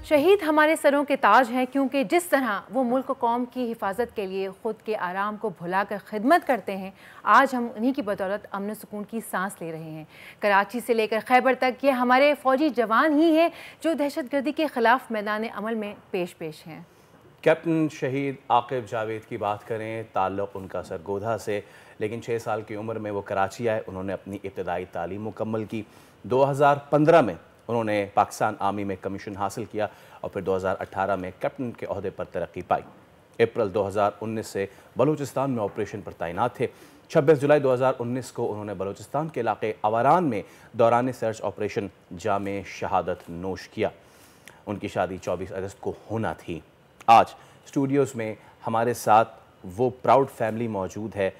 शहीद हमारे सरों के ताज हैं, क्योंकि जिस तरह वो मुल्क कौम की हिफाजत के लिए ख़ुद के आराम को भुलाकर खिदमत करते हैं, आज हम उन्हीं की बदौलत अमन सुकून की सांस ले रहे हैं। कराची से लेकर खैबर तक ये हमारे फ़ौजी जवान ही हैं जो दहशतगर्दी के ख़िलाफ़ मैदान अमल में पेश पेश हैं। कैप्टन शहीद आकिब जावेद की बात करें, ताल्लुक़ उनका सरगोधा से, लेकिन 6 साल की उम्र में वो कराची आए। उन्होंने अपनी इब्तदाई तालीम मुकम्मल की। 2015 में उन्होंने पाकिस्तान आर्मी में कमीशन हासिल किया और फिर 2018 में कैप्टन के ओहदे पर तरक्की पाई। अप्रैल 2019 से बलूचिस्तान में ऑपरेशन पर तैनात थे। 26 जुलाई 2019 को उन्होंने बलूचिस्तान के इलाके अवारान में दौरान सर्च ऑपरेशन जामे शहादत नोश किया। उनकी शादी 24 अगस्त को होना थी। आज स्टूडियोज़ में हमारे साथ वो प्राउड फैमिली मौजूद है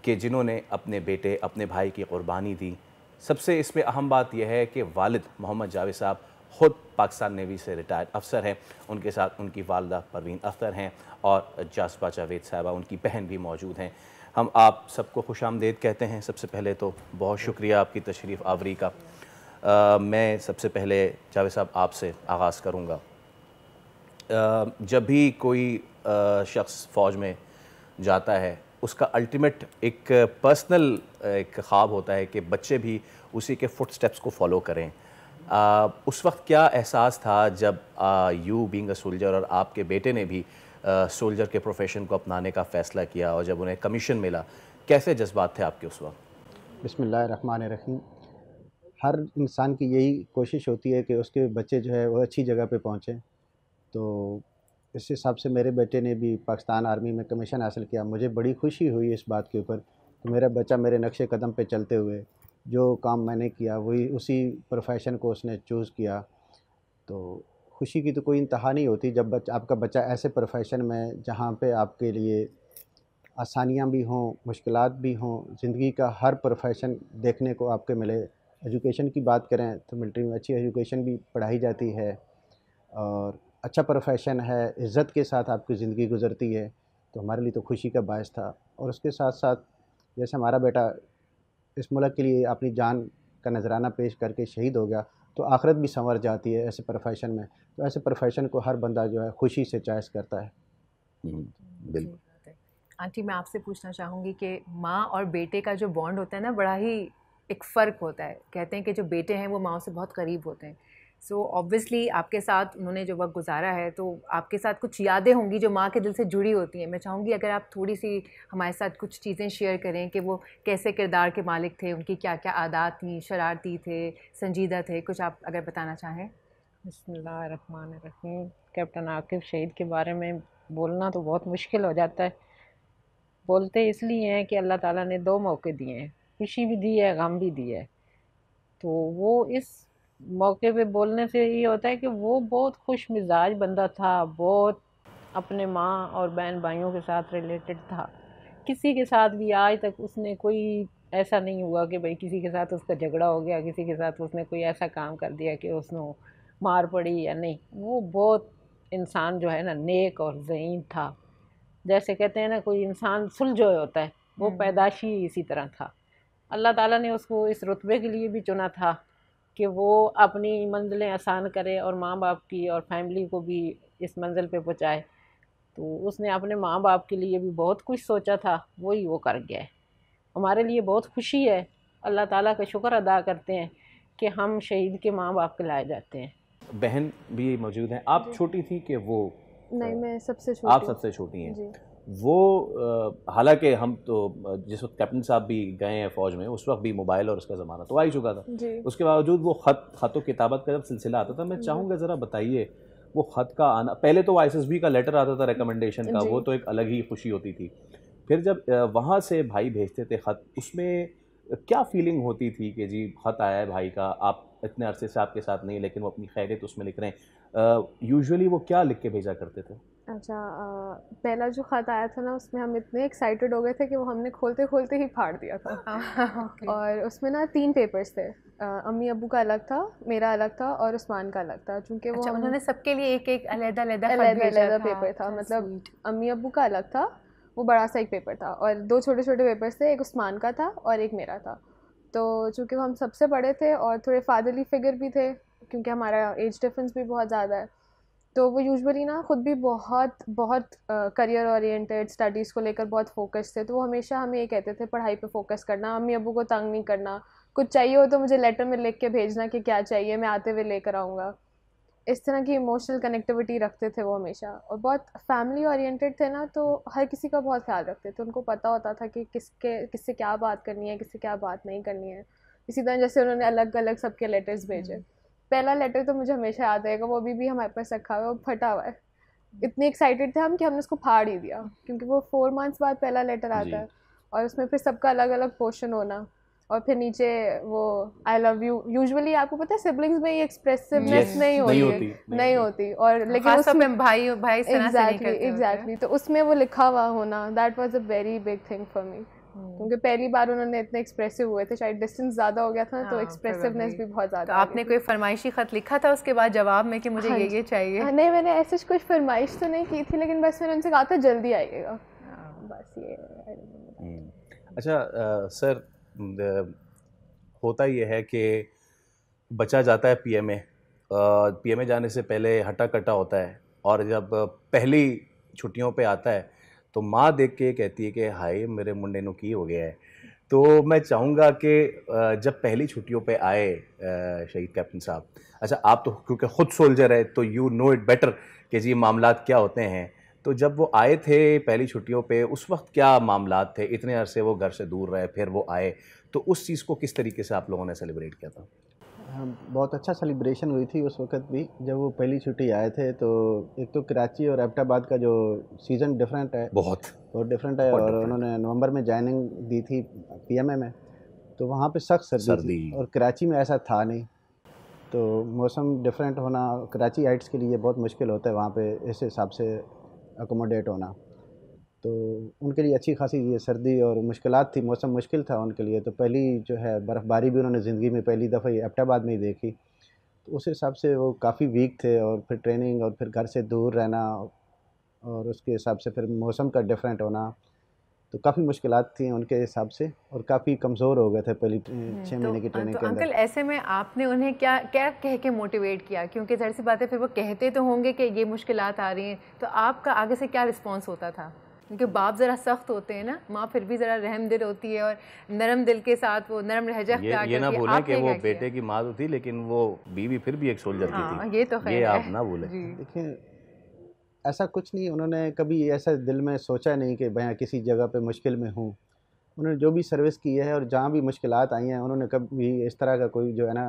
कि जिन्होंने अपने बेटे, अपने भाई की कुर्बानी दी। सबसे इसमें अहम बात यह है कि वालिद मोहम्मद जावेद साहब ख़ुद पाकिस्तान नेवी से रिटायर्ड अफसर हैं। उनके साथ उनकी वालदा परवीन अख्तर हैं और जासबा जावेद साहबा उनकी बहन भी मौजूद हैं। हम आप सबको खुशामदीद कहते हैं। सबसे पहले तो बहुत शुक्रिया आपकी तशरीफ़ आवरी का। मैं सबसे पहले जावेद साहब आपसे आगाज़ करूँगा। जब भी कोई शख्स फ़ौज में जाता है, उसका अल्टीमेट एक पर्सनल एक ख्वाब होता है कि बच्चे भी उसी के फुट स्टेप्स को फॉलो करें। उस वक्त क्या एहसास था जब यू बीइंग अ सोल्जर और आपके बेटे ने भी सोल्जर के प्रोफेशन को अपनाने का फ़ैसला किया और जब उन्हें कमीशन मिला, कैसे जज्बात थे आपके उस वक्त? बिस्मिल्लाहिर्रहमानिर्रहीम। हर इंसान की यही कोशिश होती है कि उसके बच्चे जो है वो अच्छी जगह पे पहुँचें। तो इस हिसाब से मेरे बेटे ने भी पाकिस्तान आर्मी में कमीशन हासिल किया। मुझे बड़ी खुशी हुई इस बात के ऊपर कि मेरा बच्चा मेरे नक्शे कदम पे चलते हुए जो काम मैंने किया वही उसी प्रोफेशन को उसने चूज़ किया। तो खुशी की तो कोई इंतहा नहीं होती जब आपका बच्चा ऐसे प्रोफेशन में जहाँ पे आपके लिए आसानियाँ भी हों, मुश्किलात भी हों, ज़िंदगी का हर प्रोफेशन देखने को आपके मिले। एजुकेशन की बात करें तो मिलिट्री में अच्छी एजुकेशन भी पढ़ाई जाती है और अच्छा प्रोफेशन है, इज़्ज़त के साथ आपकी ज़िंदगी गुज़रती है। तो हमारे लिए तो खुशी का बायस था। और उसके साथ-साथ जैसे हमारा बेटा इस मुल्क के लिए अपनी जान का नज़राना पेश करके शहीद हो गया, तो आखिरत भी संवर जाती है ऐसे प्रोफेशन में। तो ऐसे प्रोफेशन को हर बंदा जो है खुशी से चॉइस करता है। बिल्कुल। आंटी, मैं आपसे पूछना चाहूँगी कि माँ और बेटे का जो बॉन्ड होता है ना, बड़ा ही एक फ़र्क होता है। कहते हैं कि जो बेटे हैं वो माँ से बहुत करीब होते हैं। सो ऑब्वियसली आपके साथ उन्होंने जो वक्त गुजारा है, तो आपके साथ कुछ यादें होंगी जो माँ के दिल से जुड़ी होती हैं। मैं चाहूँगी अगर आप थोड़ी सी हमारे साथ कुछ चीज़ें शेयर करें कि वो कैसे किरदार के मालिक थे, उनकी क्या क्या आदत थी, शरारती थे, संजीदा थे, कुछ आप अगर बताना चाहें। बिस्मिल्लाहिर्रहमानिर्रहीम। कैप्टन आकिब शहीद के बारे में बोलना तो बहुत मुश्किल हो जाता है। बोलते इसलिए हैं कि अल्लाह ताला ने 2 मौके दिए हैं, खुशी भी दी है, गम भी दिया है। तो वो इस मौके पे बोलने से ये होता है कि वो बहुत खुश मिजाज बंदा था, बहुत अपने माँ और बहन भाइयों के साथ रिलेटेड था। किसी के साथ भी आज तक उसने कोई ऐसा नहीं हुआ कि भाई किसी के साथ उसका झगड़ा हो गया, किसी के साथ उसने कोई ऐसा काम कर दिया कि उसने मार पड़ी या नहीं। वो बहुत इंसान जो है ना नेक और ज़हीन था। जैसे कहते हैं ना कोई इंसान सुलझोया होता है, वो पैदाशी इसी तरह था। अल्लाह ताला ने उसको इस रुतबे के लिए भी चुना था कि वो अपनी मंजिलें आसान करे और माँ बाप की और फैमिली को भी इस मंजिल पे पहुँचाए। तो उसने अपने माँ बाप के लिए भी बहुत कुछ सोचा था, वही वो कर गया है। हमारे लिए बहुत खुशी है, अल्लाह ताला का शुक्र अदा करते हैं कि हम शहीद के माँ बाप कहलाए जाते हैं। बहन भी मौजूद हैं। आप छोटी थी कि वो? नहीं, मैं सबसे छोटी। आप सबसे छोटी हैं। वो हालांकि हम तो जिस वक्त कैप्टन साहब भी गए हैं फ़ौज में, उस वक्त भी मोबाइल और उसका ज़माना तो आ ही चुका था। उसके बावजूद वो ख़त किताबत का जब सिलसिला आता था, मैं चाहूँगा ज़रा बताइए वो ख़त का आना। पहले तो ISSB का लेटर आता था रिकमेंडेशन का, वो तो एक अलग ही खुशी होती थी। फिर जब वहाँ से भाई भेजते थे ख़त, उसमें क्या फीलिंग होती थी कि जी ख़त आया है भाई का, आप इतने अरसे से आपके साथ नहीं, लेकिन वो अपनी खैरियत उसमें लिख रहे हैं। यूजुअली वो क्या लिख के भेजा करते थे? अच्छा, पहला जो ख़त आया था ना, उसमें हम इतने एक्साइटेड हो गए थे कि वो हमने खोलते-खोलते ही फाड़ दिया था। और उसमें ना 3 पेपर्स थे। अम्मी अब्बू का अलग था, मेरा अलग था और उस्मान का अलग था। चूँकि वो उन्होंने सबके लिए एक-एक अलग-अलग पेपर था। मतलब अम्मी अब्बू का अलग था, वो बड़ा सा एक पेपर था और 2 छोटे-छोटे पेपर्स थे, एक उस्मान का था और एक मेरा था। तो चूँकि हम सबसे बड़े थे और थोड़े फादरली फिगर भी थे, क्योंकि हमारा एज डिफरेंस भी बहुत ज़्यादा है, तो वो यूजुअली ना खुद भी बहुत बहुत करियर ओरिएंटेड, स्टडीज़ को लेकर बहुत फोकस थे। तो वो हमेशा हमें ये कहते थे पढ़ाई पे फोकस करना, अम्मी अब्बू को तंग नहीं करना, कुछ चाहिए हो तो मुझे लेटर में लिख के भेजना कि क्या चाहिए, मैं आते हुए लेकर आऊँगा। इस तरह की इमोशनल कनेक्टिविटी रखते थे वो हमेशा, और बहुत फैमिली ओरिएंटेड थे ना, तो हर किसी का बहुत ख्याल रखते थे। उनको पता होता था कि किससे क्या बात करनी है, किससे क्या बात नहीं करनी है। इसी तरह जैसे उन्होंने अलग अलग सबके लेटर्स भेजे। पहला लेटर तो मुझे हमेशा याद रहेगा, वो अभी भी हमारे पास रखा हुआ है, वो फटा हुआ है। इतने एक्साइटेड थे हम कि हमने उसको फाड़ ही दिया, क्योंकि वो 4 मंथ्स बाद पहला लेटर आता है, और उसमें फिर सबका अलग अलग पोर्शन होना, और फिर नीचे वो आई लव यू। यूजुअली आपको पता है सिबलिंग्स में ये एक्सप्रेसिवनेस नहीं होती, और लेकिन उसमें भाई भाई एग्जैक्टली तो उसमें वो लिखा हुआ होना, that was a very big thing for me, क्योंकि पहली बार उन्होंने इतने एक्सप्रेसिव हुए थे, शायद डिस्टेंस ज़्यादा हो गया था ना, तो एक्सप्रेसिवनेस भी बहुत ज़्यादा। तो आपने कोई फरमाइशी ख़त लिखा था उसके बाद जवाब में कि मुझे ये चाहिए? नहीं, मैंने ऐसे कुछ फरमाइश तो नहीं की थी, लेकिन बस मैंने उनसे कहा था जल्दी आइएगा, बस ये। अच्छा सर, होता ये है कि बच्चा जाता है पीएमए जाने से पहले हटा कटा होता है, और जब पहली छुट्टियों पे आता है तो माँ देख के कहती है कि हाय मेरे मुंडे नु की हो गया है। तो मैं चाहूँगा कि जब पहली छुट्टियों पे आए शहीद कैप्टन साहब, अच्छा आप तो क्योंकि ख़ुद सोल्जर है तो यू नो इट बेटर कि जी मामलात क्या होते हैं। तो जब वो आए थे पहली छुट्टियों पे, उस वक्त क्या मामलात थे? इतने अरसे वो घर से दूर रहे, फिर वो आए, तो उस चीज़ को किस तरीके से आप लोगों ने सेलिब्रेट किया था? बहुत अच्छा सेलिब्रेशन हुई थी उस वक्त भी, जब वो पहली छुट्टी आए थे। तो एक तो कराची और एबटाबाद का जो सीज़न डिफरेंट है, बहुत डिफरेंट है, और उन्होंने नवंबर में ज्वाइनिंग दी थी पीएमए में, तो वहाँ पे सख्त सर्दी थी, और कराची में ऐसा था नहीं। तो मौसम डिफरेंट होना कराची हाइट्स के लिए बहुत मुश्किल होता है वहाँ पे इस हिसाब से अकोमोडेट होना। तो उनके लिए अच्छी खासी ये सर्दी और मुश्किलात थी, मौसम मुश्किल था उनके लिए। तो पहली जो है बर्फ़बारी भी उन्होंने ज़िंदगी में पहली दफ़ा ये एबटाबाद में ही देखी, तो उस हिसाब से वो काफ़ी वीक थे, और फिर ट्रेनिंग और फिर घर से दूर रहना, और उसके हिसाब से फिर मौसम का डिफरेंट होना, तो काफ़ी मुश्किलात थी उनके हिसाब से, और काफ़ी कमज़ोर हो गए थे पहली 6 महीने की ट्रेनिंग के अंदर। अंकल ऐसे में आपने उन्हें क्या क्या कह के मोटिवेट किया? क्योंकि ज़ाहिर सी बात है फिर वो कहते तो होंगे कि ये मुश्किलात आ रही हैं, तो आपका आगे से क्या रिस्पॉन्स होता था? क्योंकि बाप ज़रा सख्त होते हैं ना, माँ फिर भी ज़रा रहम दिल होती है, और नरम दिल के साथ वो नरम लहजा अख्तियार करती है। ये ना भूलें कि वो बेटे की माँ तो थी, लेकिन वो बीवी फिर भी एक सोल्जर की थी। ये तो खैर ये आप ना भूलें। देखिए ऐसा कुछ नहीं, उन्होंने कभी ऐसा दिल में सोचा नहीं कि मैं किसी जगह पे मुश्किल में हूँ। उन्होंने जो भी सर्विस की है और जहाँ भी मुश्किलात आई हैं, उन्होंने कभी इस तरह का कोई जो है ना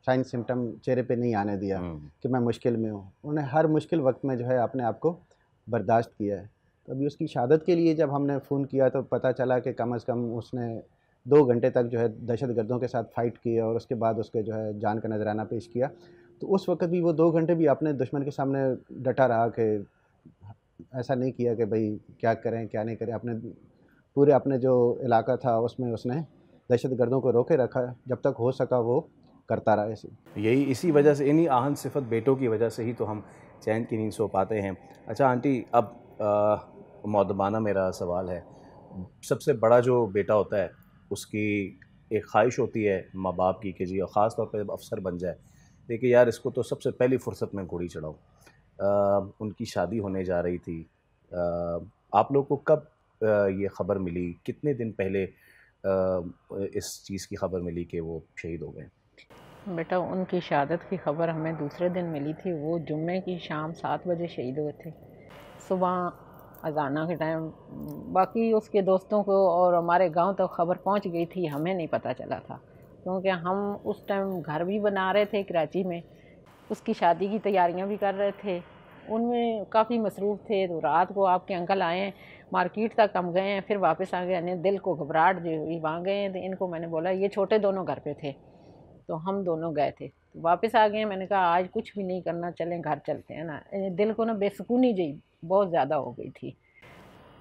साइन सिम्टम चेहरे पे नहीं आने दिया कि मैं मुश्किल में हूँ। उन्होंने हर मुश्किल वक्त में जो है अपने आप को बर्दाश्त किया है। तो अभी उसकी शहादत के लिए जब हमने फ़ोन किया तो पता चला कि कम से कम उसने 2 घंटे तक जो है दहशतगर्दों के साथ फ़ाइट की, और उसके बाद उसके जो है जान का नजराना पेश किया। तो उस वक्त भी वो 2 घंटे भी अपने दुश्मन के सामने डटा रहा, कि ऐसा नहीं किया कि भाई क्या करें क्या नहीं करें। अपने जो इलाका था उसमें उसने दहशतगर्दों को रोके रखा, जब तक हो सका वो करता रहा। इसी वजह से, इन्हीं आहन सिफत बेटों की वजह से ही तो हम चैन की नींद सो पाते हैं। अच्छा आंटी, अब मौदबाना मेरा सवाल है, सबसे बड़ा जो बेटा होता है उसकी एक ख्वाहिश होती है माँ बाप की कि जी, और ख़ास तौर पर जब अफसर बन जाए, देखिए यार इसको तो सबसे पहली फुर्सत में घोड़ी चढ़ाओ। उनकी शादी होने जा रही थी, आप लोग को कब ये ख़बर मिली, कितने दिन पहले इस चीज़ की ख़बर मिली कि वो शहीद हो गए? बेटा उनकी शहादत की ख़बर हमें दूसरे दिन मिली थी। वो जुम्मे की शाम 7 बजे शहीद हुए थे, सुबह अजाना के टाइम। बाकी उसके दोस्तों को और हमारे गांव तक ख़बर पहुंच गई थी, हमें नहीं पता चला था, क्योंकि हम उस टाइम घर भी बना रहे थे कराची में, उसकी शादी की तैयारियां भी कर रहे थे, उनमें काफ़ी मसरूफ़ थे। तो रात को आपके अंकल आए, मार्केट तक हम गए हैं, फिर वापस आ गए। दिल को घबराहट जो हुई, वहाँ गए तो इनको मैंने बोला, ये छोटे दोनों घर पे थे, तो हम दोनों गए थे, तो वापस आ गए। मैंने कहा आज कुछ भी नहीं करना, चलें घर चलते हैं ना। दिल को ना बेसुकूनी जी बहुत ज़्यादा हो गई थी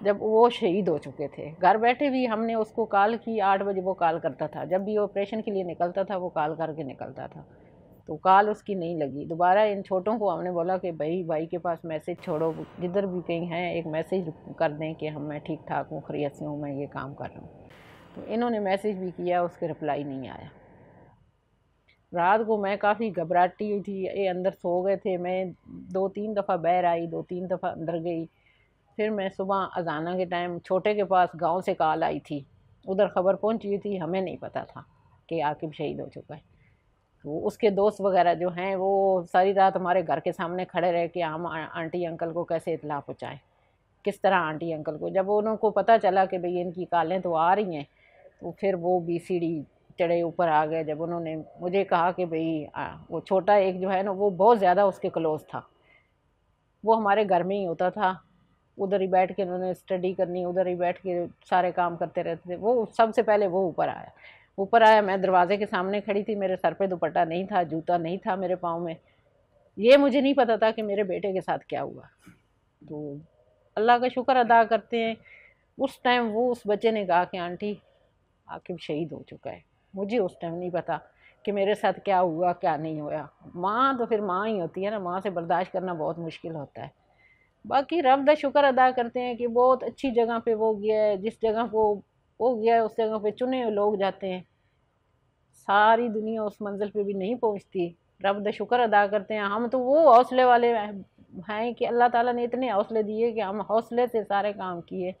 जब वो शहीद हो चुके थे। घर बैठे भी हमने उसको कॉल की, 8 बजे वो कॉल करता था, जब भी ऑपरेशन के लिए निकलता था वो कॉल करके निकलता था, तो कॉल उसकी नहीं लगी। दोबारा इन छोटों को हमने बोला कि भाई के पास मैसेज छोड़ो, जिधर भी कहीं हैं एक मैसेज कर दें कि मैं ठीक ठाक हूँ, खैरियत से हूँ, मैं ये काम कर रहा हूँ। तो इन्होंने मैसेज भी किया, उसके रिप्लाई नहीं आया। रात को मैं काफ़ी घबराती हुई थी, ये अंदर सो गए थे। मैं 2-3 दफ़ा बाहर आई, 2-3 दफ़ा अंदर गई। फिर मैं सुबह अजाना के टाइम छोटे के पास गांव से कॉल आई थी, उधर खबर पहुंची हुई थी, हमें नहीं पता था कि आकिब शहीद हो चुका है। तो उसके दोस्त वगैरह जो हैं वो सारी रात हमारे घर के सामने खड़े रहे कि हम आंटी अंकल को कैसे इत्तला पहुँचाएँ, किस तरह आंटी अंकल को। जब उनको पता चला कि भाई इनकी कॉलें तो आ रही हैं, तो फिर वो बीसीडी चढ़े ऊपर आ गए। जब उन्होंने मुझे कहा कि भाई वो छोटा एक जो है ना, वो बहुत ज़्यादा उसके क्लोज था, वो हमारे घर में ही होता था, उधर ही बैठ के उन्होंने स्टडी करनी, उधर ही बैठ के सारे काम करते रहते थे। वो सबसे पहले वो ऊपर आया। मैं दरवाजे के सामने खड़ी थी, मेरे सर पे दुपट्टा नहीं था, जूता नहीं था मेरे पाँव में। ये मुझे नहीं पता था कि मेरे बेटे के साथ क्या हुआ। तो अल्लाह का शुक्र अदा करते हैं, उस टाइम वो उस बच्चे ने कहा कि आंटी आकिब शहीद हो चुका है। मुझे उस टाइम नहीं पता कि मेरे साथ क्या हुआ क्या नहीं हुआ। माँ तो फिर माँ ही होती है ना, माँ से बर्दाश्त करना बहुत मुश्किल होता है। बाकी रब दा शुक्र अदा करते हैं कि बहुत अच्छी जगह पे वो गया है, जिस जगह को वो गया है उस जगह पे चुने हुए लोग जाते हैं। सारी दुनिया उस मंजिल पे भी नहीं पहुंचती। रब दा शुक्र अदा करते हैं। हम तो वो हौसले वाले हैं कि अल्लाह ताला ने इतने हौसले दिए कि हम हौसले से सारे काम किए।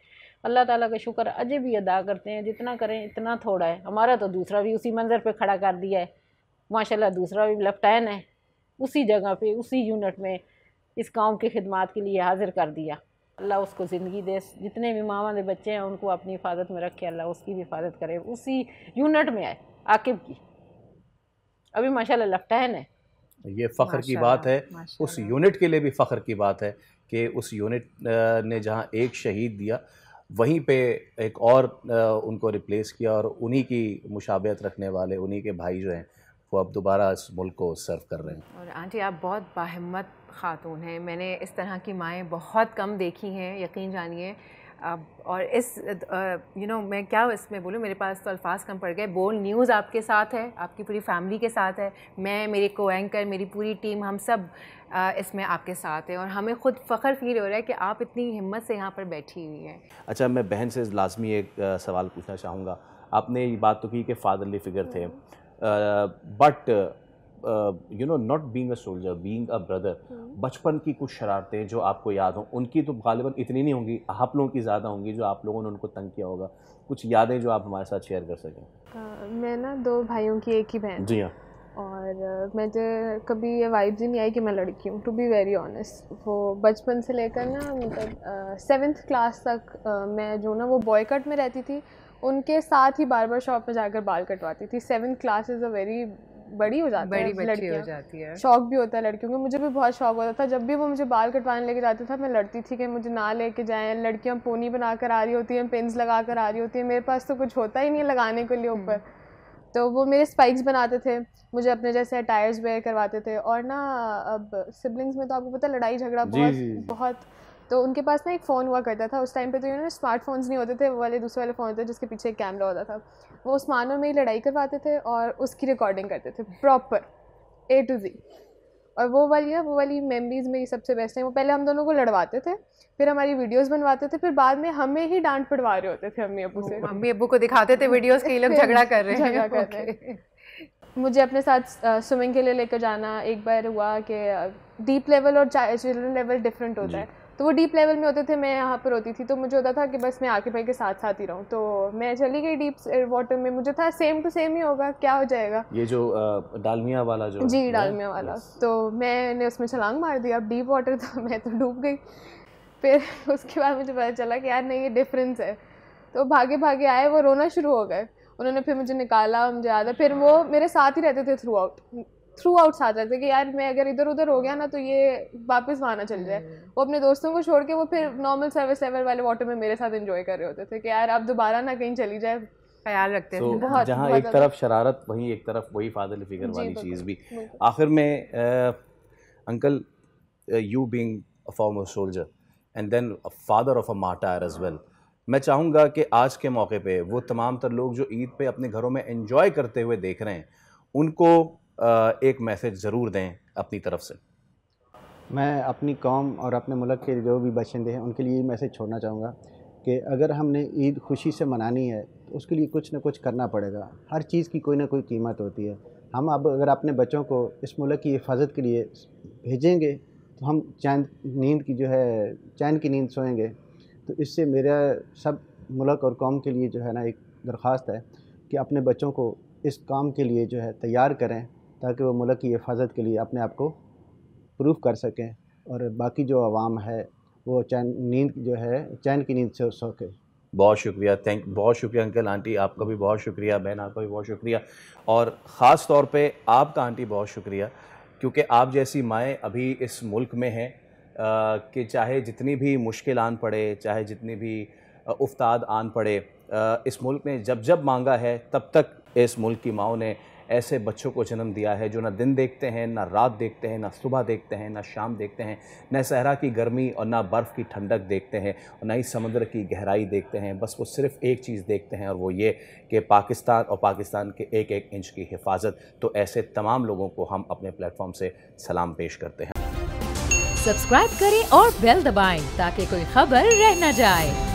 अल्लाह ताला का शुक्र अजय भी अदा करते हैं, जितना करें इतना थोड़ा है। हमारा तो दूसरा भी उसी मंजर पे खड़ा कर दिया है माशाल्लाह, दूसरा भी लेफ्टिनेंट है, उसी जगह पे उसी यूनिट में इस गांव की खिदमत के लिए हाजिर कर दिया। अल्लाह उसको ज़िंदगी दे, जितने भी मामा के बच्चे हैं उनको अपनी हिफाजत में रखे, अल्लाह उसकी भी हिफाजत करे। उसी यूनिट में है आकिब की, अभी माशाल्लाह लेफ्टिनेंट है। ये फ़ख्र की बात है, उस यूनिट के लिए भी फ़ख्र की बात है कि उस यूनिट ने जहाँ एक शहीद दिया, वहीं पे एक और उनको रिप्लेस किया, और उन्हीं की मुशाबहत रखने वाले उन्हीं के भाई जो हैं वो अब दोबारा इस मुल्क को सर्व कर रहे हैं। और आंटी आप बहुत बाहिम्मत ख़ातून हैं, मैंने इस तरह की माएँ बहुत कम देखी हैं, यकीन जानिए। अब और इस मैं क्या इसमें बोलूँ, मेरे पास तो अल्फाज कम पड़ गए। बोल्ड न्यूज़ आपके साथ है, आपकी पूरी फैमिली के साथ है, मैं, मेरे को एंकर, मेरी पूरी टीम, हम सब इसमें आपके साथ हैं, और हमें ख़ुद फ़ख्र फील हो रहा है कि आप इतनी हिम्मत से यहाँ पर बैठी हुई हैं। अच्छा, मैं बहन से लाजमी एक सवाल पूछना चाहूँगा। आपने ये बात तो की कि फादरली फिगर थे, but not being a soldier, being a brother, बचपन की कुछ शरारतें जो आपको याद हों, उनकी तो गालिबन इतनी नहीं होंगी, आप लोगों की ज़्यादा होंगी, जो आप लोगों ने उनको तंग किया होगा। कुछ यादें जो आप हमारे साथ शेयर कर सकें। मैं ना 2 भाइयों की एक ही बहन। जी हाँ। और मुझे कभी ये वाइब्स ही नहीं आई कि मैं लड़की हूँ, टू बी वेरी ऑनेस्ट। वो बचपन से लेकर ना मतलब 7th क्लास तक मैं जो ना वो बॉय कट में रहती थी, उनके साथ ही बार्बर शॉप में जाकर बाल कटवाती थी। 7th class is a very बड़ी हो जाती है, बड़ी हो जाती है, शौक भी होता है लड़कियों को। मुझे भी बहुत शौक होता था, जब भी वो मुझे बाल कटवाने लेके जाता था मैं लड़ती थी कि मुझे ना लेके जाएं। लड़कियां पोनी बनाकर आ रही होती हैं, पिन्स लगा कर आ रही होती हैं, मेरे पास तो कुछ होता ही नहीं है लगाने के लिए ऊपर। तो वो मेरे स्पाइक्स बनाते थे, मुझे अपने जैसे अटायर्स वेयर करवाते थे। और ना अब सिबलिंग्स में तो आपको पता है लड़ाई झगड़ा बहुत। तो उनके पास ना एक फ़ोन हुआ करता था उस टाइम पे, तो स्मार्टफोन्स नहीं होते थे, वो वाले दूसरे वाले फ़ोन होते थे जिसके पीछे एक कैमरा होता था। वो उस्मानों में ही लड़ाई करवाते थे और उसकी रिकॉर्डिंग करते थे प्रॉपर A to Z। और वो वाली मेमोरीज़ मेरी सबसे बेस्ट है। वो पहले हम दोनों को लड़वाते थे, फिर हमारी वीडियोस बनवाते थे, फिर बाद में हमें ही डांट पड़वा रहे होते थे अम्मी अब्बू से। अम्मी अब्बू को दिखाते थे वीडियोस के ये लोग झगड़ा कर रहे हैं। मुझे अपने साथ स्विमिंग के लिए लेकर जाना। एक बार हुआ कि डीप लेवल और चिल्ड्रन लेवल डिफरेंट होता है, तो वो डीप लेवल में होते थे, मैं यहाँ पर होती थी, तो मुझे होता था कि बस मैं आके भाई के साथ साथ ही रहूँ। तो मैं चली गई डीप वाटर में, मुझे था सेम टू सेम ही होगा, क्या हो जाएगा। ये जो डालमिया वाला जो जी डालमिया वाला, तो मैंने उसमें छलांग मार दिया। अब डीप वाटर था, मैं तो डूब गई। फिर उसके बाद मुझे पता चला कि यार नहीं ये डिफरेंस है। तो भागे भागे आए, वो रोना शुरू हो गए। उन्होंने फिर मुझे निकाला, मुझे याद है। फिर वो मेरे साथ ही रहते थे थ्रू आउट साथ रहते कि यार मैं अगर इधर उधर हो गया ना तो ये वापस वहाँ ना चल जाए। वो अपने दोस्तों को छोड़ के वो फिर नॉर्मल सर्विस लेवल वाले वाटर में मेरे साथ एंजॉय कर रहे होते थे कि यार अब दोबारा ना कहीं चली जाए, ख्याल रखते हैं। तो जहाँ एक तरफ शरारत, वहीं एक तरफ वही फादरली फिगर वाली चीज़ भी। आखिर में uncle, you being a former soldier and then a father of a martyr as well, मैं चाहूँगा कि आज के मौके पे वो तमाम तर लोग जो ईद पे अपने घरों में एंजॉय करते हुए देख रहे हैं, उनको एक मैसेज ज़रूर दें अपनी तरफ से। मैं अपनी कौम और अपने मुल्क के जो भी बशिंदे हैं उनके लिए ये मैसेज छोड़ना चाहूँगा कि अगर हमने ईद खुशी से मनानी है तो उसके लिए कुछ ना कुछ करना पड़ेगा। हर चीज़ की कोई ना कोई कीमत होती है। हम अब अगर अपने बच्चों को इस मुल्क की हिफाजत के लिए भेजेंगे तो हम चैन की नींद सोएंगे। तो इससे मेरा सब मुल्क और कौम के लिए जो है ना एक दरख्वास्त है कि अपने बच्चों को इस काम के लिए जो है तैयार करें, ताकि वो मुल्क की हिफाजत के लिए अपने आप को प्रूव कर सकें और बाकी जो आवाम है वो चैन की नींद से सोके। बहुत शुक्रिया, बहुत शुक्रिया अंकल, आंटी आपका भी बहुत शुक्रिया, बहन आपका भी बहुत शुक्रिया, और ख़ास तौर पे आपका आंटी बहुत शुक्रिया, क्योंकि आप जैसी माएँ अभी इस मुल्क में हैं कि चाहे जितनी भी मुश्किल आन पड़े, चाहे जितनी भी उफ्ताद आन पड़े, इस मुल्क ने जब जब मांगा है तब तक इस मुल्क की माओं ने ऐसे बच्चों को जन्म दिया है जो ना दिन देखते हैं, ना रात देखते हैं, ना सुबह देखते हैं, ना शाम देखते हैं, न सहरा की गर्मी और ना बर्फ़ की ठंडक देखते हैं, और ना ही समुद्र की गहराई देखते हैं। बस वो सिर्फ़ एक चीज़ देखते हैं और वो ये कि पाकिस्तान और पाकिस्तान के एक एक इंच की हिफाजत। तो ऐसे तमाम लोगों को हम अपने प्लेटफॉर्म से सलाम पेश करते हैं। सब्सक्राइब करें और बेल दबाएं ताकि कोई खबर रह न जाए।